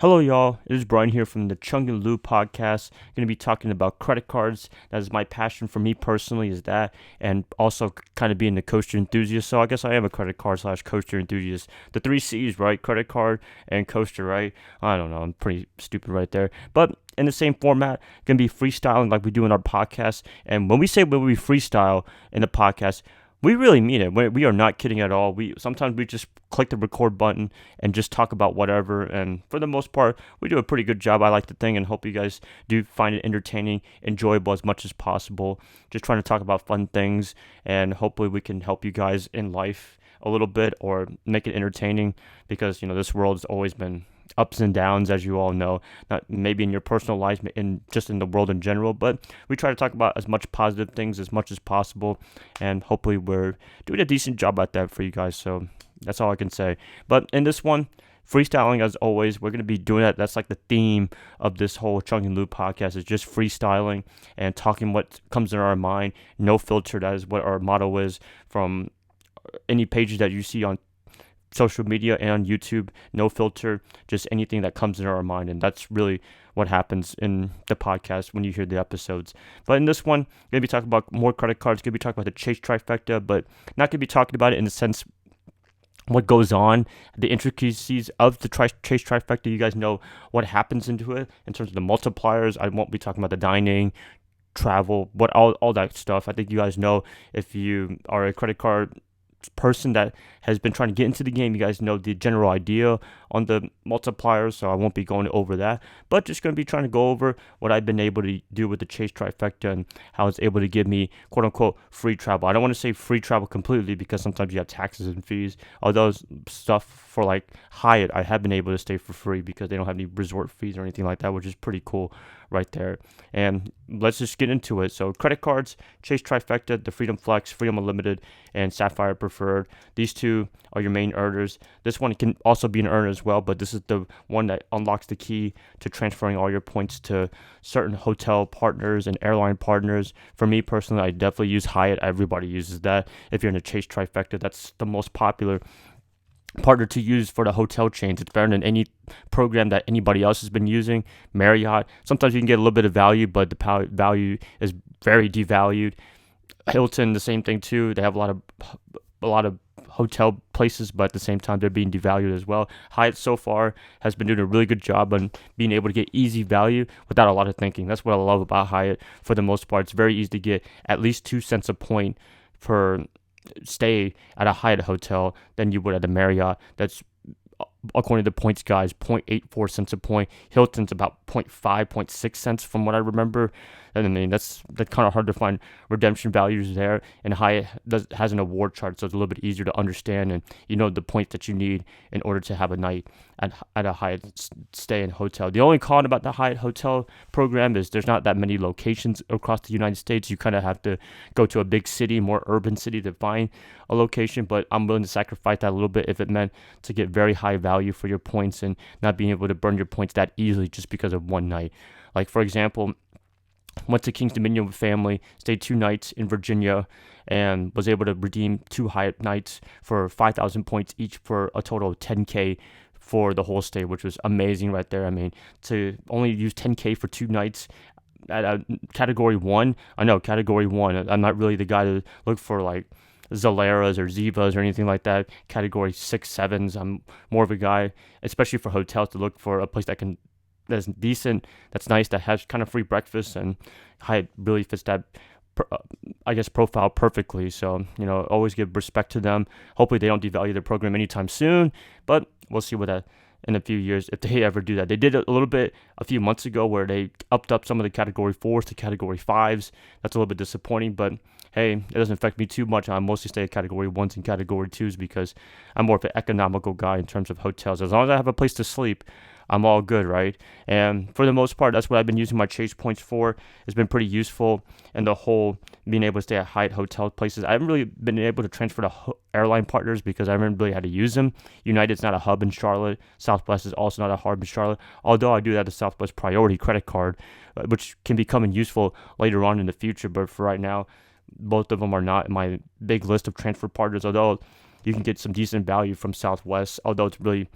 Hello, y'all. It is Brian here from the Chung and Lou podcast. Going to be talking about credit cards. That is my passion for me personally, is that, and also kind of being a coaster enthusiast. So I guess I am a credit card slash coaster enthusiast. The three C's, right? Credit card and coaster, right? I don't know. I'm pretty stupid right there. But in the same format, going to be freestyling like we do in our podcast. And when we freestyle in the podcast, we really mean it. We are not kidding at all. We sometimes we just click the record button and just talk about whatever. And for the most part, we do a pretty good job. I like the thing, and hope you guys do find it entertaining, enjoyable as much as possible. Just trying to talk about fun things, and hopefully we can help you guys in life a little bit or make it entertaining, because this world's always been ups and downs, as you all know, not maybe in your personal life, in just in the world in general, but we try to talk about as much positive things as much as possible, and hopefully we're doing a decent job at that for you guys. So that's all I can say. But in this one, freestyling as always, we're going to be doing that. That's like the theme of this whole Chung and Loop podcast, is just freestyling and talking what comes in our mind. No filter. That is what our motto is, from any pages that you see on social media and on YouTube. No filter, just anything that comes into our mind. And that's really what happens in the podcast when you hear the episodes. But in this one, going to be talking about more credit cards, going to be talking about the Chase Trifecta, but not going to be talking about it in the sense what goes on, the intricacies of the Chase Trifecta. You guys know what happens into it in terms of the multipliers. I won't be talking about the dining, travel, all that stuff. I think you guys know, if you are a credit card person that has been trying to get into the game, you guys know the general idea on the multipliers, so I won't be going over that, but just going to be trying to go over what I've been able to do with the Chase Trifecta and how it's able to give me quote unquote free travel. I don't want to say free travel completely, because sometimes you have taxes and fees, although stuff for like Hyatt, I have been able to stay for free because they don't have any resort fees or anything like that, which is pretty cool right there. And let's just get into it. So credit cards, Chase Trifecta, the Freedom Flex, Freedom Unlimited, and Sapphire Preferred. These two are your main earners. This one can also be an earner as well, but this is the one that unlocks the key to transferring all your points to certain hotel partners and airline partners. For me personally, I definitely use Hyatt. Everybody uses that. If you're in a Chase Trifecta, that's the most popular partner to use for the hotel chains. It's better than any program that anybody else has been using. Marriott, sometimes you can get a little bit of value, but the value is very devalued. Hilton, the same thing too. They have a lot of hotel places, but at the same time they're being devalued as well. Hyatt so far has been doing a really good job on being able to get easy value without a lot of thinking. That's what I love about Hyatt. For the most part, it's very easy to get at least 2 cents a point per stay at a Hyatt hotel than you would at a Marriott. That's, according to the points guys, 0.84 cents a point. Hilton's about 0.5, 0.6 cents from what I remember. And I mean, that's kind of hard to find redemption values there. And Hyatt has an award chart, so it's a little bit easier to understand, and you know the points that you need in order to have a night at a Hyatt stay in hotel. The only con about the Hyatt hotel program is there's not that many locations across the United States. You kind of have to go to a big city, more urban city, to find a location, but I'm willing to sacrifice that a little bit if it meant to get very high value for your points and not being able to burn your points that easily just because of one night. Like, for example, went to King's Dominion with family, stayed 2 nights in Virginia, and was able to redeem 2 Hyatt nights for 5,000 points each, for a total of 10K for the whole stay, which was amazing right there. I mean, to only use 10K for 2 nights at a category 1, I know, category 1, I'm not really the guy to look for like Zaleras or Zivas or anything like that. Category 6, 7s, I'm more of a guy, especially for hotels, to look for a place that's decent, that's nice, that has kind of free breakfast, and Hyatt really fits that, I guess, profile perfectly. So, always give respect to them. Hopefully they don't devalue their program anytime soon, but we'll see what that in a few years, if they ever do that. They did a little bit a few months ago where they upped up some of the category 4s to category 5s. That's a little bit disappointing, but hey, it doesn't affect me too much. I mostly stay at category 1s and category 2s because I'm more of an economical guy in terms of hotels. As long as I have a place to sleep, I'm all good, right? And for the most part, that's what I've been using my Chase points for. It's been pretty useful in the whole being able to stay at Hyatt hotel places. I haven't really been able to transfer to airline partners because I haven't really had to use them. United's not a hub in Charlotte. Southwest is also not a hub in Charlotte, although I do have the Southwest Priority credit card, which can become useful later on in the future. But for right now, both of them are not in my big list of transfer partners, although you can get some decent value from Southwest, although it's really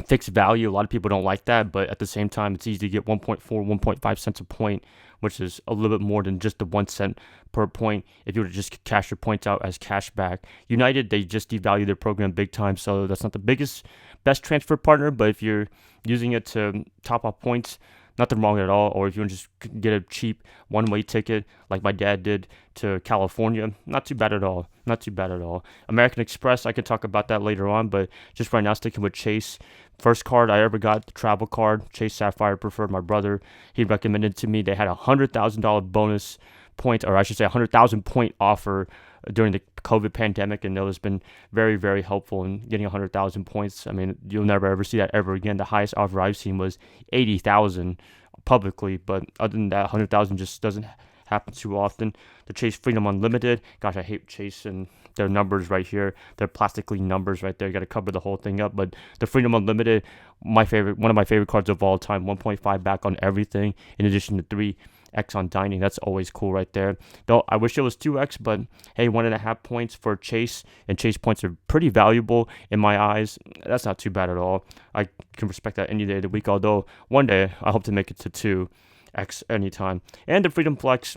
fixed value. A lot of people don't like that, but at the same time, it's easy to get 1.4, 1.5 cents a point, which is a little bit more than just the 1 cent per point if you were to just cash your points out as cash back. United, they just devalued their program big time, so that's not the best transfer partner, but if you're using it to top up points, nothing wrong at all. Or if you want to just get a cheap one-way ticket like my dad did to California, not too bad at all. Not too bad at all. American Express, I could talk about that later on, but just right now sticking with Chase. First card I ever got, the travel card, Chase Sapphire Preferred. My brother, he recommended to me. They had $100,000 bonus point, or I should say 100,000 point offer during the COVID pandemic, and that has been very, very helpful in getting 100,000 points. I mean, you'll never ever see that ever again. The highest offer I've seen was 80,000 publicly, but other than that, 100,000 just doesn't happen too often. The Chase Freedom Unlimited, gosh, I hate Chase and their numbers right here. They're plastically numbers right there. You got to cover the whole thing up. But the Freedom Unlimited, one of my favorite cards of all time. 1.5 back on everything, in addition to 3x on dining. That's always cool right there. Though I wish it was 2x, but hey, 1.5 points for Chase, and Chase points are pretty valuable in my eyes. That's not too bad at all. I can respect that any day of the week, although one day I hope to make it to 2x anytime. And the Freedom Flex,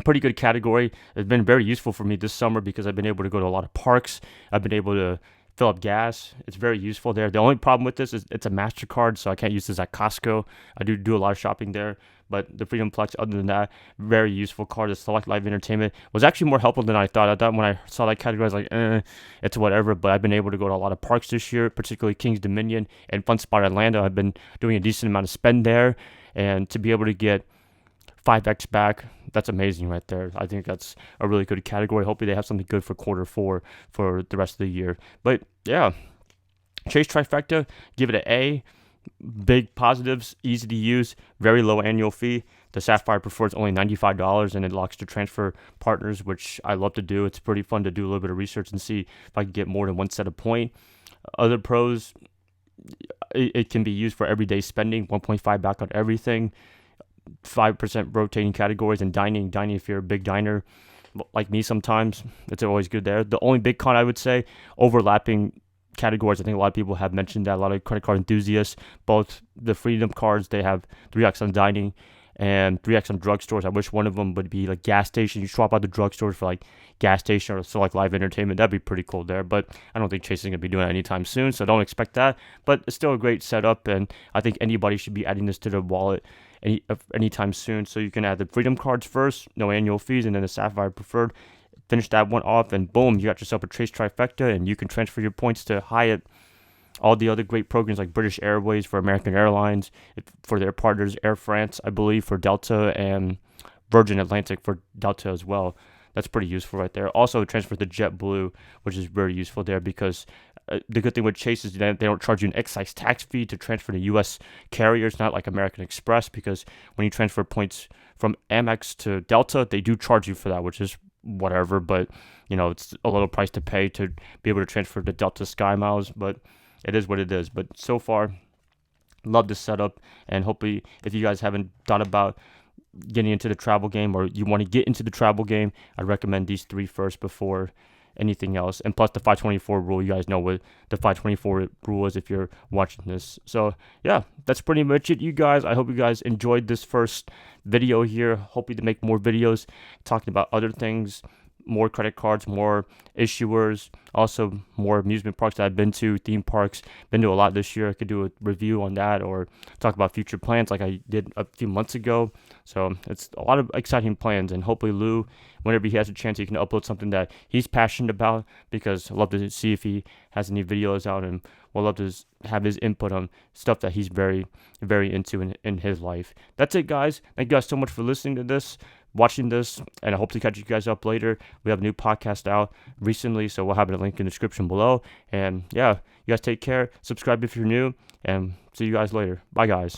pretty good category. It's been very useful for me this summer because I've been able to go to a lot of parks. I've been able to fill up gas. It's very useful there. The only problem with this is it's a MasterCard, so I can't use this at Costco. I do a lot of shopping there, but the Freedom Flex, other than that, very useful card. The Select Live Entertainment was actually more helpful than I thought. I thought when I saw that category, I was like, it's whatever, but I've been able to go to a lot of parks this year, particularly Kings Dominion and Fun Spot Orlando. I've been doing a decent amount of spend there, and to be able to get 5x back, that's amazing right there. I think that's a really good category. Hopefully they have something good for Q4 for the rest of the year. But yeah, Chase Trifecta, give it an A. Big positives, easy to use, very low annual fee. The Sapphire Preferred is only $95, and it locks to transfer partners, which I love to do. It's pretty fun to do a little bit of research and see if I can get more than one set of point. Other pros, it can be used for everyday spending, 1.5 back on everything. 5% rotating categories, and dining if you're a big diner like me sometimes, it's always good there. The only big con I would say, overlapping categories. I think a lot of people have mentioned that. A lot of credit card enthusiasts, both the Freedom cards, they have 3x on dining and 3x on drugstores. I wish one of them would be like gas station. You swap out the drugstores for like gas station or Select Live Entertainment. That'd be pretty cool there, but I don't think Chase is going to be doing it anytime soon, so don't expect that. But it's still a great setup, and I think anybody should be adding this to their wallet anytime soon. So you can add the Freedom cards first, no annual fees, and then the Sapphire Preferred. Finish that one off, and boom, you got yourself a Chase Trifecta, and you can transfer your points to Hyatt. All the other great programs like British Airways for American Airlines, for their partners, Air France, I believe, for Delta, and Virgin Atlantic for Delta as well. That's pretty useful right there. Also, transfer to JetBlue, which is very useful there because the good thing with Chase is that they don't charge you an excise tax fee to transfer to U.S. carriers, not like American Express, because when you transfer points from Amex to Delta, they do charge you for that, which is whatever, but it's a little price to pay to be able to transfer to Delta Sky Miles, but it is what it is. But so far, love this setup, and hopefully if you guys haven't thought about getting into the travel game, or you want to get into the travel game, I'd recommend these three first before anything else. And plus the 524 rule, you guys know what the 524 rule is if you're watching this. So yeah, that's pretty much it, you guys. I hope you guys enjoyed this first video here. Hopefully to make more videos talking about other things, more credit cards, more issuers, also more amusement parks that I've been to, theme parks. Been to a lot this year. I could do a review on that or talk about future plans like I did a few months ago. So it's a lot of exciting plans, and hopefully Lou, whenever he has a chance, he can upload something that he's passionate about, because I'd love to see if he has any videos out, and we'll love to have his input on stuff that he's very, very into in his life. That's it, guys. Thank you guys so much for listening to this, watching this, and I hope to catch you guys up later. We have a new podcast out recently, so we'll have a link in the description below. And yeah, you guys take care. Subscribe if you're new, and see you guys later. Bye, guys.